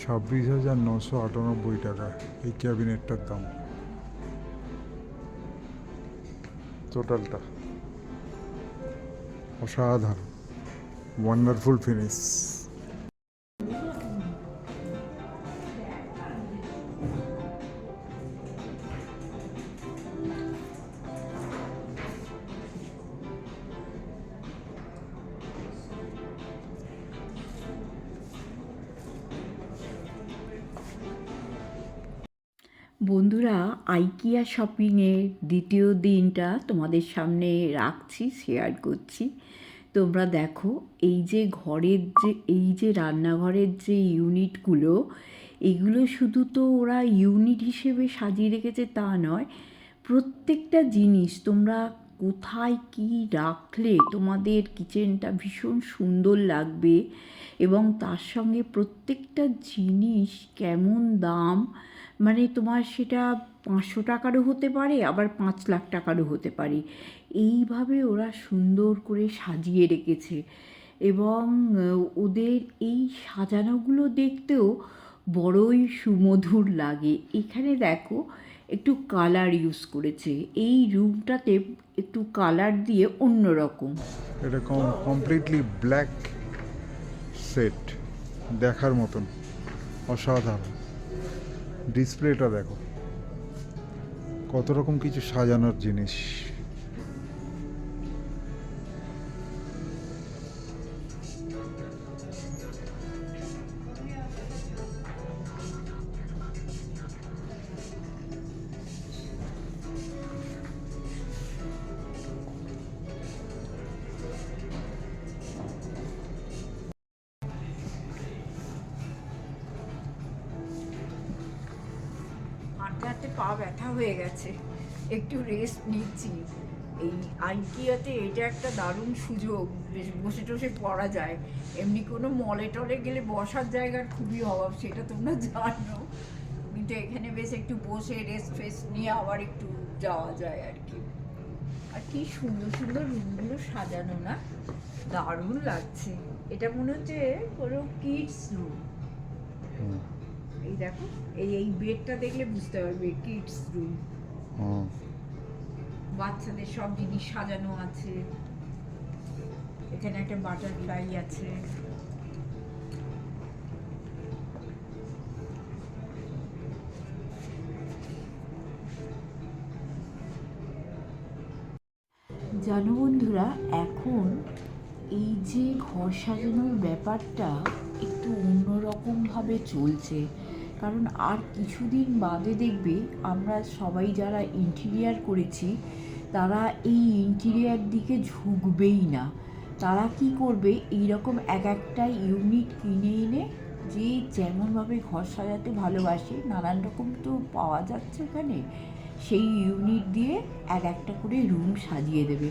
26,998 টাকা এই ক্যাবিনেটটার দাম টোটালটা। অসাধারণ, ওয়ান্ডারফুল ফিনিশ। বন্ধুরা, আইকিয়া শপিংয়ের দ্বিতীয় দিনটা তোমাদের সামনে রাখছি, শেয়ার করছি। তোমরা দেখো, এই যে রান্নাঘরের যে ইউনিটগুলো, এগুলো শুধু তো ওরা ইউনিট হিসেবে সাজিয়ে রেখেছে তা নয়, প্রত্যেকটা জিনিস তোমরা কোথায় কী রাখলে তোমাদের কিচেনটা ভীষণ সুন্দর লাগবে, এবং তার সঙ্গে প্রত্যেকটা জিনিস কেমন দাম, মানে তোমার সেটা 500 টাকারও হতে পারে, আবার 5 লাখ টাকারও হতে পারে। এইভাবে ওরা সুন্দর করে সাজিয়ে রেখেছে, এবং ওদের এই সাজানোগুলো দেখতেও বড়ই সুমধুর লাগে। এখানে দেখো, একটু কালার ইউজ করেছে, এই রুমটাতে একটু কালার দিয়ে অন্যরকম। এটা কমপ্লিটলি ব্ল্যাক সেট, দেখার মতন অসাধারণ। ডিসপ্লেটা দেখো, কত রকম কিছু সাজানোর জিনিস। হাঁটতে হাঁটতে পা ব্যথা হয়ে গেছে, একটু রেস্ট নিচ্ছি। এই আইকিয়াতে এটা একটা দারুণ সুযোগ, বসে টসে পড়া যায়। এমনি কোনো মলে টলে গেলে বসার জায়গার খুবই অভাব, সেটা তোমরা জানো, কিন্তু এখানে বেশ একটু বসে রেস্ট ফেস্ট নিয়ে আবার একটু যাওয়া যায় আর কি। আর কি সুন্দর সুন্দর রুমগুলো সাজানো না, দারুণ লাগছে। এটা মনে হচ্ছে কোনো কিডস রুম। এই দেখো, এই বেডটা দেখলে বুঝতে পারবে কিডস রুম। বাচ্চাদের সব জিনিস সাজানো আছে। এখানে একটা বাটারফ্লাই আছে। জানো বন্ধুরা, এখন এই যে ঘর সাজানোর ব্যাপারটা একটু অন্যরকমভাবে চলছে, কারণ আর কিছুদিন বাদে দেখবে আমরা সবাই যারা ইন্টিরিয়ার করেছি তারা এই ইন্টিরিয়ার দিকে ঝুঁকবেই না। তারা কি করবে, এইরকম এক একটা ইউনিট কিনে এনে যে যেমনভাবে ঘর সাজাতে ভালোবাসে, নানান রকম তো পাওয়া যাচ্ছে এখানে, সেই ইউনিট দিয়ে এক একটা করে রুম সাজিয়ে দেবে।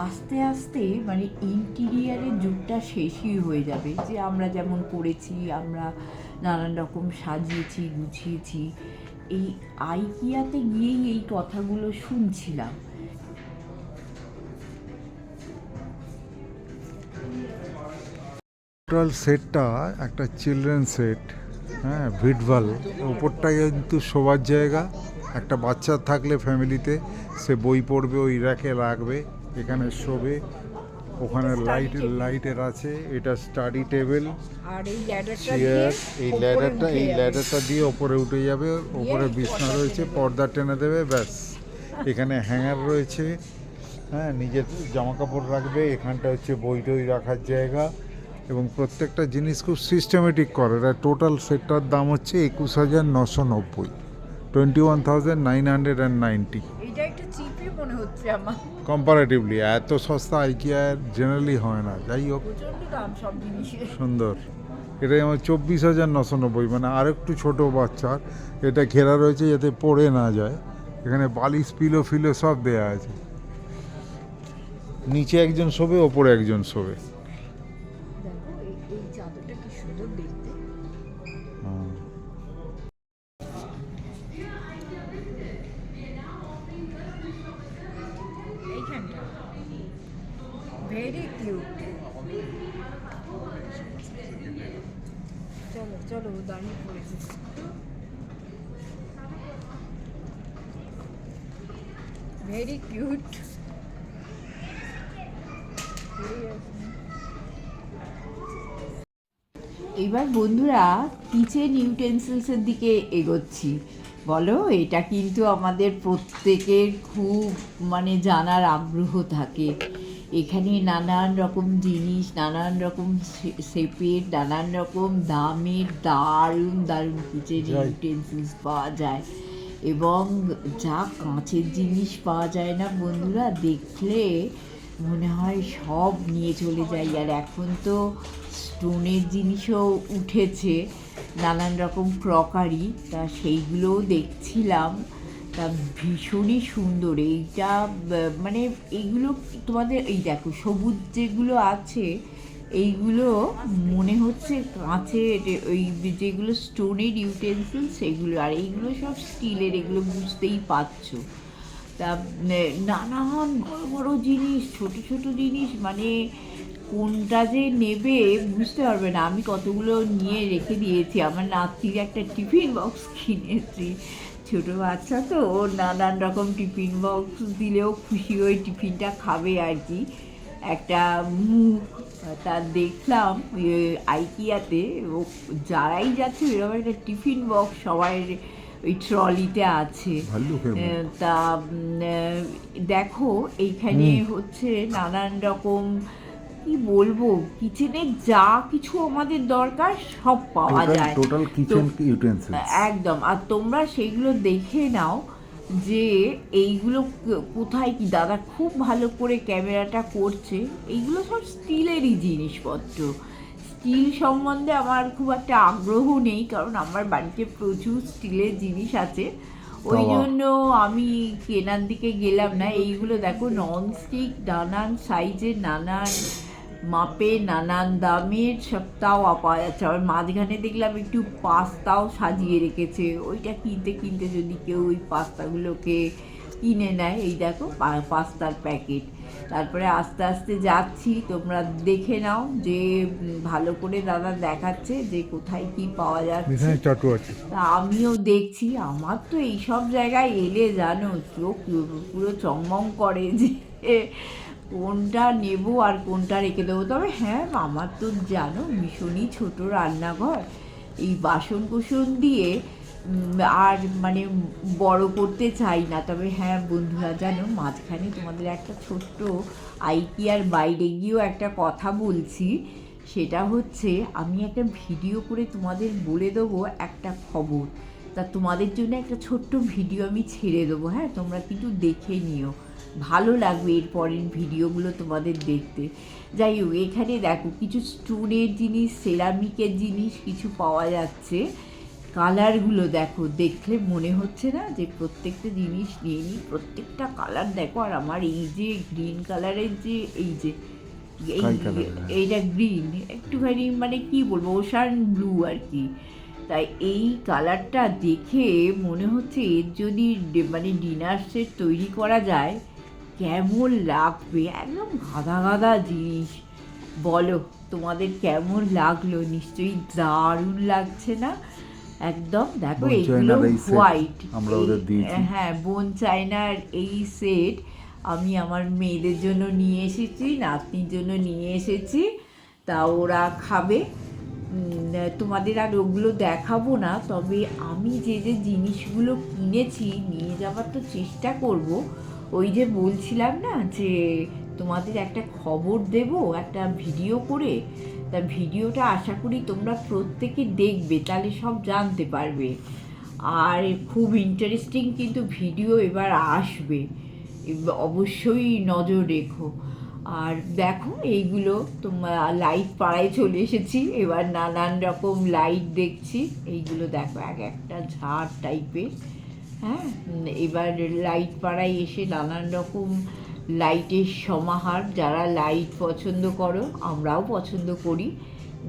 আস্তে আস্তে মানে ইন্টিরিয়ারের যুগটা শেষই হয়ে যাবে, যে আমরা যেমন করেছি, আমরা নানান রকম সাজিয়েছি, গুছিয়েছি। এই আইকিয়াতে গিয়েই এই কথাগুলো শুনছিলাম। টোটাল সেটটা একটা চিলড্রেন সেট, হ্যাঁ, ভিটভাল। ওপরটায় কিন্তু শোবার জায়গা, একটা বাচ্চা থাকলে ফ্যামিলিতে সে বই পড়বে, ওই র্যাকে রাখবে, এখানে শোবে। ওখানে লাইটের আছে। এটা স্টাডি টেবিল, আর এই চেয়ার। এই ল্যাডারটা দিয়ে ওপরে উঠে যাবে, ওপরে বিছনা রয়েছে, পর্দা টেনে দেবে, ব্যাস। এখানে হ্যাঙ্গার রয়েছে, হ্যাঁ, নিজের জামা কাপড় রাখবে। এখানটা হচ্ছে বই টই রাখার জায়গা, এবং প্রত্যেকটা জিনিস খুব সিস্টেমেটিক করে। টোটাল সেটটার দাম হচ্ছে 21,990, 21,990। এটা একটু চিপই মনে হচ্ছে আমার, কম্পারেটিভলি এত সস্তা আইকিয়া জেনারেলি হয় না। যাই হোক, প্রচন্ড দাম সব জিনিসের। সুন্দর। এটা আমার 24,990, মানে আর একটু ছোটো বাচ্চার। এটা ঘেরা রয়েছে যাতে পড়ে না যায়। এখানে বালিশ, পিলো ফিলো সব দেয়া আছে। নিচে একজন শোবে, ওপরে একজন শোবে। দেখো এই চাদরটা কি সুন্দর দেখতে। এইখানটা ভেরি কিউট। চলো চলো দেখো দাঁড়িয়ে পড়েছে। Very cute. এবার বন্ধুরা কিচেন ইউটেন্সিলসের দিকে এগোচ্ছি। বলো, এটা কিন্তু আমাদের প্রত্যেকের খুব মানে জানার আগ্রহ থাকে। এখানে নানান রকম জিনিস, নানান রকম শেপের, নানান রকম দামের দারুণ দারুণ কিচেন ইউটেন্সিলস পাওয়া যায়। এবং যা কাঁচের জিনিস পাওয়া যায় না বন্ধুরা, দেখলে মনে হয় সব নিয়ে চলে যাই। আর এখন তো স্টোনের জিনিসও উঠেছে, নানান রকম ক্রকারি, তা সেইগুলোও দেখছিলাম। তা ভীষণই সুন্দর। এইটা মানে এইগুলো তোমাদের এই দেখো সবুজ যেগুলো আছে, এইগুলো মনে হচ্ছে কাঁচের, ওই যেগুলো স্টোনের ইউটেন্সিল সেগুলো, আর এইগুলো সব স্টিলের, এগুলো বুঝতেই পারছো। তা নানান বড় বড় জিনিস, ছোট ছোট জিনিস, মানে কোনটা যে নেবে বুঝতে পারবে না। আমি কতগুলো নিয়ে রেখে দিয়েছি। আমার নাতির একটা টিফিন বক্স কিনেছি, ছোটো বাচ্চা তো, ওর নানান রকম টিফিন বক্স দিলেও খুশি হয়ে টিফিনটা খাবে আর কি। একটা মুখ, তা দেখলাম আইকিয়াতে যারাই যাচ্ছে এরকম একটা টিফিন বক্স সবাই ওই ট্রলিতে আছে। তা দেখো এইখানে হচ্ছে নানান রকম, কি বলবো, কিচেনে যা কিছু আমাদের দরকার সব পাওয়া যায়, টোটাল কিচেন ইউটেন্সিলস একদম। আর তোমরা সেইগুলো দেখে নাও যে এইগুলো কোথায় কি। দাদা খুব ভালো করে ক্যামেরাটা করছে। এইগুলো সব স্টিলেরই জিনিসপত্র। স্টিল সম্বন্ধে আমার খুব একটা আগ্রহ নেই, কারণ আমার বাড়িতে প্রচুর স্টিলের জিনিস আছে, ওই জন্য আমি কেনার দিকে গেলাম না। এইগুলো দেখো ননস্টিক, নানান সাইজের, নানান মাপে, নানান দামের সব তাওয়া পাওয়া যাচ্ছে। আবার মাঝখানে দেখলাম একটু পাস্তাও সাজিয়ে রেখেছে। ওইটা কিনতে কিনতে যদি কেউ ওই পাস্তাগুলোকে কিনে নেয়, এই দেখো পাস্তার প্যাকেট। তারপরে আস্তে আস্তে যাচ্ছি, তোমরা দেখে নাও যে ভালো করে দাদা দেখাচ্ছে যে কোথায় কি পাওয়া যাচ্ছে। তা আমিও দেখছি। আমার তো এইসব জায়গায় এলে জানো চোখ পুরো চমম করে যে কোনটা নেব আর কোনটা রেখে দেবো। তবে হ্যাঁ, আমার তো জানো ভীষণই ছোট রান্নাঘর, এই বাসন কোসন দিয়ে আর মানে বড় করতে চাই না। তবে হ্যাঁ বন্ধুরা, জানো মাঝখানে তোমাদের একটা ছোট্ট আইকিয়ার বাইরে গিয়েও একটা কথা বলছি। সেটা হচ্ছে আমি একটা ভিডিও করে তোমাদের বলে দেবো একটা খবর। তা তোমাদের জন্য একটা ছোট্ট ভিডিও আমি ছেড়ে দেবো, হ্যাঁ, তোমরা কিন্তু দেখে নিও, ভালো লাগবে এর পরের ভিডিওগুলো তোমাদের দেখতে। যাই হোক, এখানে দেখো কিছু স্টোনের জিনিস, সেরামিকের জিনিস কিছু পাওয়া যাচ্ছে। কালারগুলো দেখো, দেখলে মনে হচ্ছে না যে প্রত্যেকটা জিনিস নিয়ে নিই। প্রত্যেকটা কালার দেখো। আর আমার এই যে গ্রিন কালারের যে এই যে এইটা গ্রিন, একটুখানি মানে কি বলবো, ওশান ব্লু আর কি। তাই এই কালারটা দেখে মনে হচ্ছে এর যদি মানে ডিনার সেট তৈরি করা যায় কেমন লাগবে। একদম গাদা গাদা জিনিস। বলো তোমাদের কেমন লাগলো? নিশ্চয়ই দারুণ লাগছে না? একদম দেখো এগুলো হোয়াইট, হ্যাঁ বোন চায়নার এই সেট আমি আমার মেয়েদের জন্য নিয়ে এসেছি, নাতনির জন্য নিয়ে এসেছি। তা ওরা খাবে। তোমাদের আর ওগুলো দেখাবো না। তবে আমি যে যে জিনিসগুলো কিনেছি নিয়ে যাওয়ার তো চেষ্টা করব। ওই যে বলছিলাম না যে তোমাদের একটা খবর দেব একটা ভিডিও করে। তা ভিডিওটা আশা করি তোমরা প্রত্যেকে দেখবে, তাহলে সব জানতে পারবে। আর খুব ইন্টারেস্টিং কিন্তু ভিডিও এবার আসবে, অবশ্যই নজর রেখো। আর দেখো এইগুলো তোমার লাইট পাড়ায় চলে এসেছি, এবার নানান রকম লাইট দেখছি। এইগুলো দেখো এক একটা ঝাড় টাইপের, হ্যাঁ। এবার লাইট পাড়ায় এসে নানান রকম লাইটের সমাহার। যারা লাইট পছন্দ করো, আমরাও পছন্দ করি,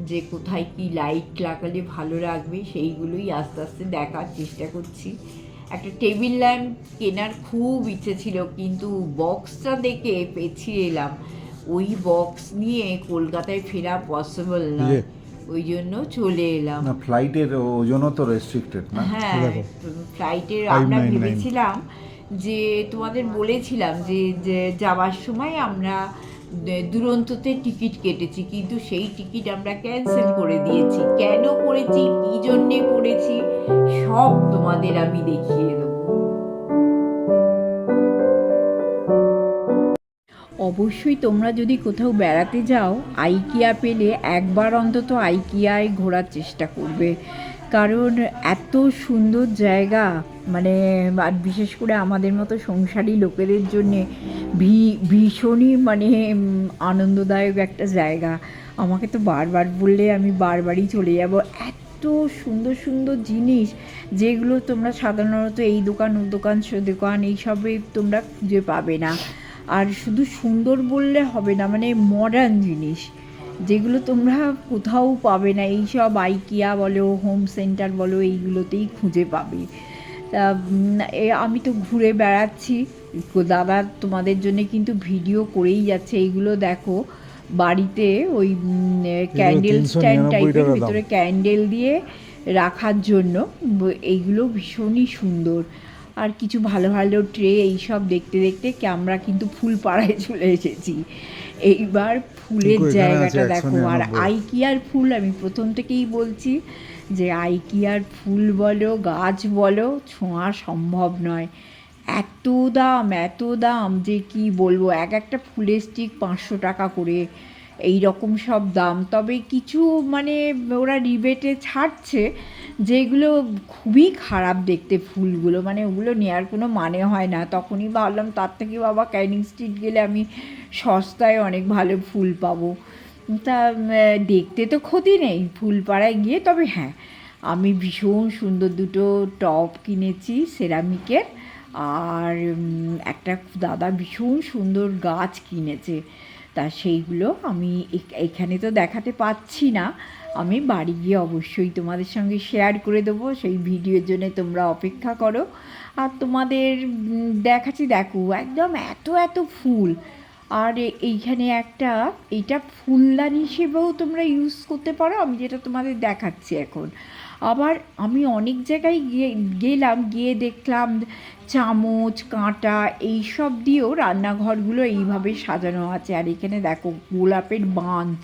যে কোথায় কি লাইট লাগালে ভালো লাগবে সেইগুলোই আস্তে আস্তে দেখার চেষ্টা করছি। একটা টেবিল ল্যাম্প কেনার খুব ইচ্ছে ছিল, কিন্তু বক্সটা দেখে পেছিয়ে এলাম। ওই বক্স নিয়ে কলকাতায় ফেরা পসিবল নয়। ওই জন্য চলে এলাম। না, ফ্লাইটের ওজনও তো রেস্ট্রিক্টেড না। হ্যাঁ, দেখো ফ্লাইটের 599 আমরা ভেবেছিলাম যে তোমাদের বলেছিলাম যে যাওয়ার সময় আমরা দুরন্ততে টিকিট কেটেছি, কিন্তু সেই টিকিট আমরা ক্যান্সেল করে দিয়েছি। কেন করেছি, কী জন্যে করেছি, সব তোমাদের আমি দেখিয়ে দেবো। অবশ্যই তোমরা যদি কোথাও বেড়াতে যাও, আইকিয়া পেলে একবার অন্তত আইকিয়ায় ঘোরার চেষ্টা করবে, কারণ এত সুন্দর জায়গা, মানে আর বিশেষ করে আমাদের মতো সংসারী লোকেদের জন্যে ভীষণই মানে আনন্দদায়ক একটা জায়গা। আমাকে তো বারবার বললে আমি বারবারই চলে যাব। এত সুন্দর সুন্দর জিনিস যেগুলো তোমরা সাধারণত এই দোকান ও দোকান সে দোকান এইসবে তোমরা খুঁজে পাবে না। আর শুধু সুন্দর বললে হবে না, মানে মডার্ন জিনিস যেগুলো তোমরা কোথাও পাবে না, এইসব আইকিয়া বলো, হোম সেন্টার বলো, এইগুলোতেই খুঁজে পাবে। তা আমি তো ঘুরে বেড়াচ্ছি, দাদা তোমাদের জন্য কিন্তু ভিডিও করেই যাচ্ছে। এইগুলো দেখো, বাড়িতে ওই ক্যান্ডেল স্ট্যান্ড টাইপের ভিতরে ক্যান্ডেল দিয়ে রাখার জন্য, এইগুলো ভীষণই সুন্দর। আর কিছু ভালো ভালো ট্রে, এইসব দেখতে দেখতে আমরা কিন্তু ফুলপাড়ায় চলে এসেছি। এইবার ফুলের জায়গাটা দেখো। আর আইকিয়ার ফুল, আমি প্রথম থেকেই বলছি যে আইকিয়ার ফুল বলো, গাছ বলো, ছোঁয়া সম্ভব নয়। এত দাম যে কি বলবো। একটা ফুলের স্টিক 500 টাকা করে, এই রকম সব দাম। তবে কিছু মানে ওরা রিবেটে ছাড়ছে, যেগুলো খুবই খারাপ দেখতে ফুলগুলো, মানে ওগুলো নেওয়ার কোনো মানে হয় না। তখনই ভাবলাম তার থেকে বাবা ক্যানিং স্ট্রিট গেলে আমি সস্তায় অনেক ভালো ফুল পাবো। তা দেখতে তো ক্ষতি নেই ফুলপাড়ায় গিয়ে। তবে হ্যাঁ, আমি ভীষণ সুন্দর দুটো টব কিনেছি সেরামিকের, আর একটা দাদা ভীষণ সুন্দর গাছ কিনেছে। তা সেইগুলো আমি এখানে তো দেখাতে পাচ্ছি না, আমি বাড়ি গিয়ে অবশ্যই তোমাদের সঙ্গে শেয়ার করে দেবো। সেই ভিডিওর জন্য তোমরা অপেক্ষা করো। আর তোমাদের দেখাচ্ছি, দেখো একদম এত ফুল। আর এইখানে এইটা ফুলদানি হিসেবেও তোমরা ইউজ করতে পারো, আমি যেটা তোমাদের দেখাচ্ছি এখন। আবার আমি অনেক জায়গায় গিয়ে দেখলাম চামচ, কাঁটা, এইসব দিয়েও রান্নাঘরগুলো এইভাবে সাজানো আছে। আর এখানে দেখো গোলাপের বাঞ্চ,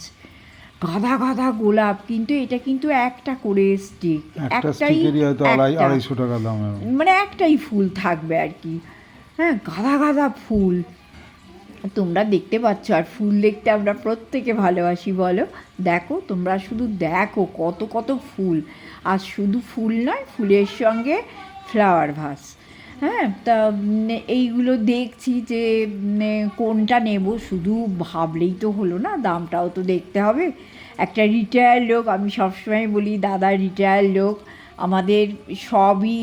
গাদা গোলাপ, কিন্তু এটা কিন্তু একটা করে স্টিক, একটাই 250 টাকা দাম, মানে একটাই ফুল থাকবে আর কি। হ্যাঁ, গাদা ফুল তোমরা দেখতে পাচ্ছ। আর ফুল দেখতে আমরা প্রত্যেকে ভালোবাসি বলো। দেখো, তোমরা শুধু দেখো কত ফুল। আর শুধু ফুল নয়, ফুলের সঙ্গে ফ্লাওয়ার ভাস। হ্যাঁ, তা এইগুলো দেখছি যে কোনটা নেব, শুধু ভাবলেই তো হলো না, দামটাও তো দেখতে হবে। একটা রিটায়ার লোক, আমি সবসময় বলি দাদা রিটায়ার লোক, আমাদের সবই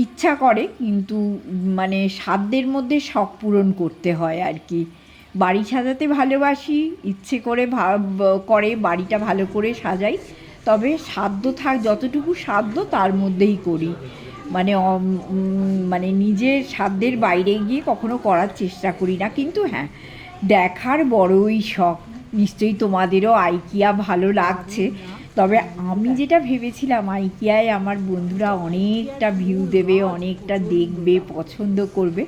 ইচ্ছা করে, কিন্তু মানে সাধ্যের মধ্যে শখ পূরণ করতে হয় আর কি। বাড়ি সাজাতে ভালোবাসি, ইচ্ছে করে করে বাড়িটা ভালো করে সাজাই, তবে যতটুকু সাধ্য তার মধ্যেই করি। মানে মানে নিজের সাধ্যের বাইরে গিয়ে কখনো করার চেষ্টা করি না। কিন্তু হ্যাঁ, দেখার বড়ই শখ। নিশ্চয়ই তোমাদেরও আইকিয়া ভালো লাগছে। তবে আমি যেটা ভেবেছিলাম, আইকিয়ায় আমার বন্ধুরা অনেকটা ভিউ দেবে, অনেকটা দেখবে, পছন্দ করবে,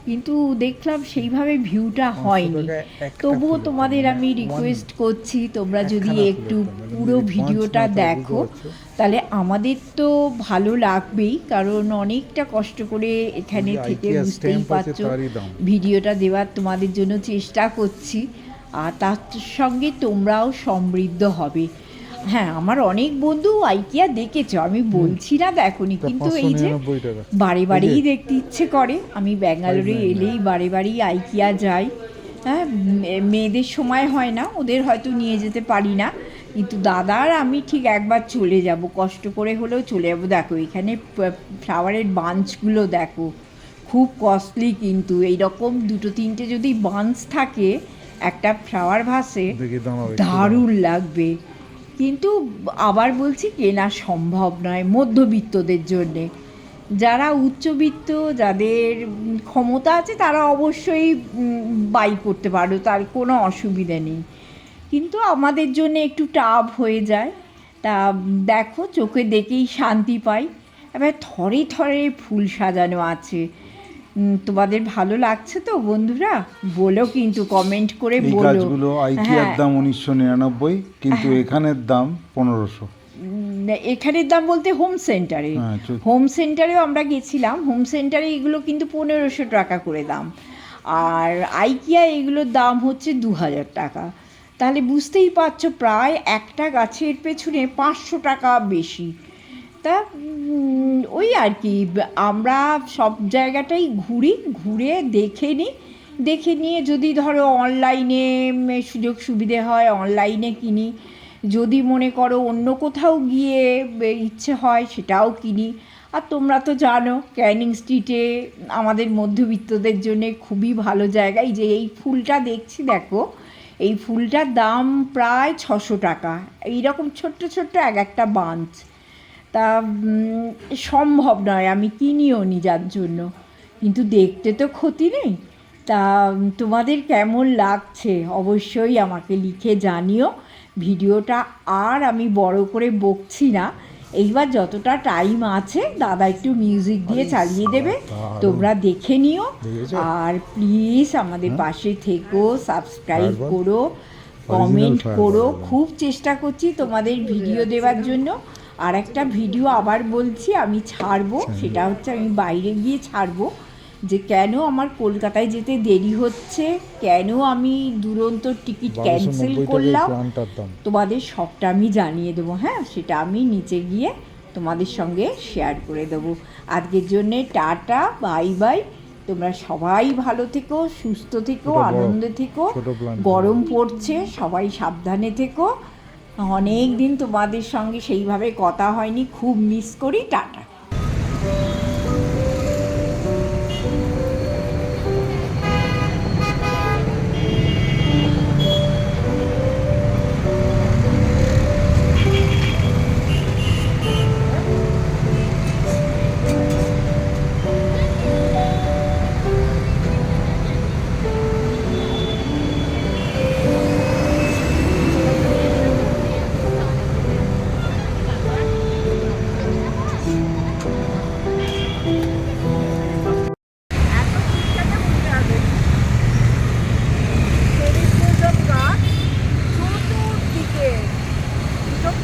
কিন্তু দেখলাম সেইভাবে ভিউটা হয়নি। তবুও তোমাদের আমি রিকোয়েস্ট করছি, তোমরা যদি একটু পুরো ভিডিওটা দেখো তাহলে আমাদের তো ভালো লাগবেই, কারণ অনেকটা কষ্ট করে এখানে থেকে বুঝতেই পারছো ভিডিওটা দেওয়ার তোমাদের জন্য চেষ্টা করছি। আর তার সঙ্গে তোমরাও সমৃদ্ধ হবে। হ্যাঁ, আমার অনেক বন্ধু আইকিয়া দেখেছো, আমি বলছি না দেখোনি, কিন্তু এই যে বারেই দেখতে ইচ্ছে করে। আমি ব্যাঙ্গালোরে এলেই বারেই আইকিয়া যাই। হ্যাঁ, মেয়েদের সময় হয় না, ওদের হয়তো নিয়ে যেতে পারি না, কিন্তু দাদার আমি ঠিক একবার চলে যাব, কষ্ট করে হলেও চলে যাব। দেখো এখানে ফ্লাওয়ারের বাঞ্চগুলো দেখো, খুব কস্টলি, কিন্তু এইরকম 2-3টে যদি বাঞ্চ থাকে একটা ফ্লাওয়ার ভাসে, দারুণ লাগবে। কিন্তু আবার বলছি, কেনা সম্ভব নয় মধ্যবিত্তদের জন্যে। যারা উচ্চবিত্ত, যাদের ক্ষমতা আছে, তারা অবশ্যই বাই করতে পারো, তার কোনো অসুবিধা নেই। কিন্তু আমাদের জন্য একটু টাফ হয়ে যায়। তা দেখো, চোখে দেখেই শান্তি পাই। এবার থরে থরে ফুল সাজানো আছে। তোমাদের ভালো লাগছে তো বন্ধুরা? বলো কিন্তু, কমেন্ট করে এই বলো। গাছগুলো আইকিয়ার হ্যাঁ, দাম 1999, কিন্তু এখানের দাম 1500। এখানের দাম বলতে হোম সেন্টারে, হ্যাঁ, হোম সেন্টারেও আমরা গেছিলাম। হোম সেন্টারে এগুলো কিন্তু 1500 টাকা করে দাম, আর আইকিয়া এগুলোর দাম হচ্ছে 2000 টাকা। তাহলে বুঝতেই পারছো, প্রায় একটা গাছের পেছনে 500 টাকা বেশি। তা ওই আর কি, আমরা সব জায়গাটাই ঘুরি, ঘুরে দেখে নিই, দেখে নিয়ে যদি ধরো অনলাইনে সুযোগ সুবিধে হয় অনলাইনে কিনি, যদি মনে করো অন্য কোথাও গিয়ে ইচ্ছে হয় সেটাও কিনি। আর তোমরা তো জানো ক্যানিং স্ট্রিটে আমাদের মধ্যবিত্তদের জন্যে খুবই ভালো জায়গা। এই যে এই ফুলটা দেখছি, দেখো এই ফুলটার দাম প্রায় 600 টাকা। এইরকম ছোট্ট ছোট্ট এক একটা বাঞ্চ। তা সম্ভব নয় আমি কিনিও নি যার জন্য, কিন্তু দেখতে তো ক্ষতি নেই। তা তোমাদের কেমন লাগছে অবশ্যই আমাকে লিখে জানিও। ভিডিওটা আর আমি বড় করে বকছি না, এইবার যতটা টাইম আছে দাদা একটু মিউজিক দিয়ে চালিয়ে দেবে, তোমরা দেখে নিও। আর প্লিজ আমাদের পাশে থেকো, সাবস্ক্রাইব করো, কমেন্ট করো। খুব চেষ্টা করছি তোমাদের ভিডিও দেওয়ার জন্য। আর একটা ভিডিও আবার বলছি আমি ছাড়বো, সেটা হচ্ছে আমি বাইরে গিয়ে ছাড়বো, যে কেন আমার কলকাতায় যেতে দেরি হচ্ছে, কেন আমি দুরন্ত টিকিট ক্যান্সেল করলাম, তোমাদের সবটা আমি জানিয়ে দেবো। হ্যাঁ, সেটা আমি নিচে গিয়ে তোমাদের সঙ্গে শেয়ার করে দেবো। আজকের জন্যে টাটা, বাই বাই। তোমরা সবাই ভালো থেকো, সুস্থ থেকো, আনন্দে থেকো। গরম পড়ছে, সবাই সাবধানে থেকো। অনেক দিন তোমাদের সঙ্গে সেইভাবে কথা হয়নি, খুব মিস করি। টাটা।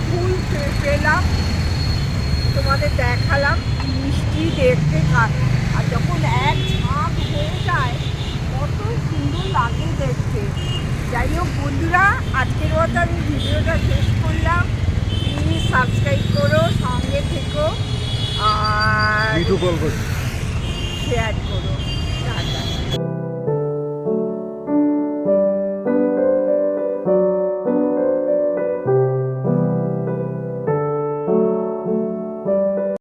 ফুল পেলাম, তোমাদের দেখালাম, মিষ্টি দেখতে। আর যখন এক ঝাঁক হয়ে যায় কত সুন্দর লাগে দেখতে। যাই হোক বন্ধুরা, আজকের মতো আমি ভিডিওটা শেষ করলাম। প্লিজ সাবস্ক্রাইব করো, সঙ্গে থেকো আর শেয়ার করো।